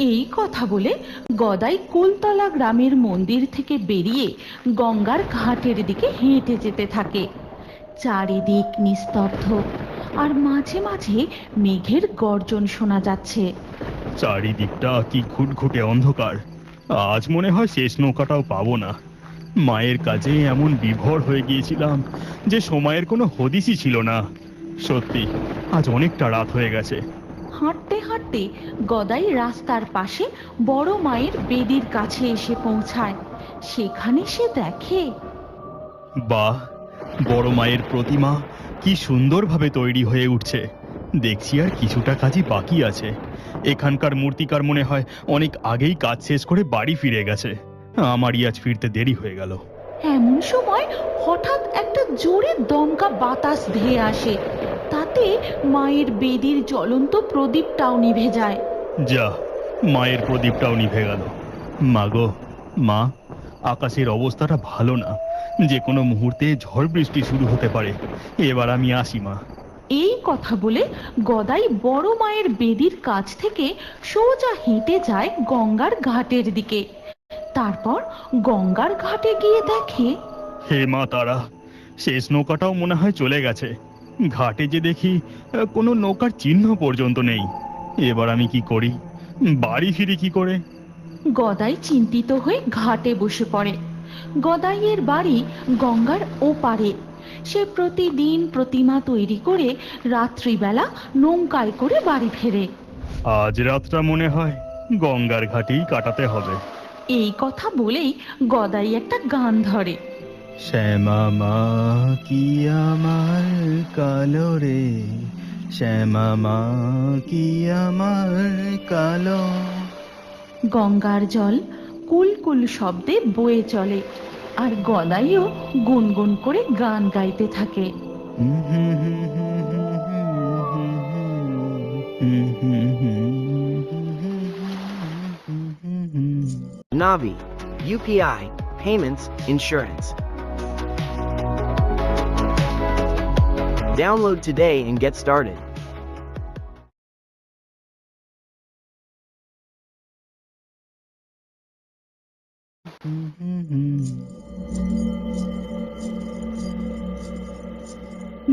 এই কথা বলে গদাই কুলতলা গ্রামের মন্দির থেকে বেরিয়ে গঙ্গার ঘাটের দিকে হেঁটে যেতে থাকে। চারিদিক নিস্তব্ধ, আর মাঝে মাঝে মেঘের গর্জন শোনা যাচ্ছে। চারিদিকটা কি ঘুটঘুটে অন্ধকার। আজ মনে হয় শেষ নৌকাটাও পাবো না। মায়ের কাজে এমন বিভোর হয়ে গিয়েছিলাম যে সময়ের কোনো হদিসই ছিল না। সত্যি আজ অনেকটা রাত হয়ে গেছে। হাঁটতে হাঁটতে গদাই রাস্তার পাশে বড় মায়ের বেদির কাছে এসে পৌঁছায়। সেখানে সে দেখে বাহ, বড় মায়ের প্রতিমা কি সুন্দরভাবে তৈরি হয়ে উঠছে। দেখছি আর কিছুটা কাজই বাকি আছে। এখানকার মূর্তিকার মনে হয় অনেক আগেই কাজ শেষ করে বাড়ি ফিরে গেছে। আমারই আজ ফিরতে দেরি হয়ে গেল। এমন সময় হঠাৎ একটা জোরে দমকা বাতাস ধেয়ে আসে। তাতে মায়ের বেদির জ্বলন্ত প্রদীপটাও নিভে যায়। যা, মায়ের প্রদীপটাও নিভে গেল। মা গো, মা, আকাশের অবস্থাটা ভালো না। যে কোনো মুহূর্তে ঝড় বৃষ্টি শুরু হতে পারে। এবার আমি আসি মা। এই কথা বলে গদাই বড় মায়ের বেদির কাছ থেকে সোজা হেঁটে যায় গঙ্গার ঘাটের দিকে। তারপর গঙ্গার ঘাটে গিয়ে দেখে হে মা তারা, শেষ নৌকাটাও মনে হয় চলে গেছে। ঘাটে যে দেখি কোনো নৌকার চিহ্ন পর্যন্ত নেই। এবার আমি কি করি? বাড়ি ফিরি কি করে? গদাই চিন্তিত হয়ে ঘাটে বসে পড়ে। গদাইয়ের বাড়ি গঙ্গার ওপারে। সে প্রতিদিন প্রতিমা তৈরি করে রাত্রিবেলা নৌকায় করে বাড়ি ফেরে। আজ রাতটা মনে হয় গঙ্গার ঘাটেই কাটাতে হবে। এই কথা বলেই গদাই একটা গান ধরে। শ্যামা মা কি আমার কালো রে, শ্যামা মা কি আমার কালো। গঙ্গার জল কুলকুল শব্দে বয়ে চলে, আর গদাইও গুনগুন করে গান গাইতে থাকে। Navi, UPI, Payments, Insurance. Download today and get started.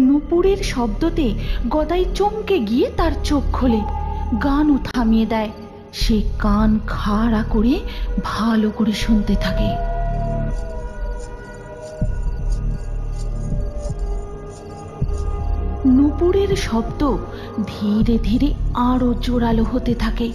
নুপুরের শব্দতে গদাই চমকে গিয়ে তার চোখ খোলে, গানও থামিয়ে দেয়। সে কান খাড়া করে ভালো করে শুনতে থাকে। নুপুরের শব্দ ধীরে ধীরে আরো জোরালো হতে থাকে।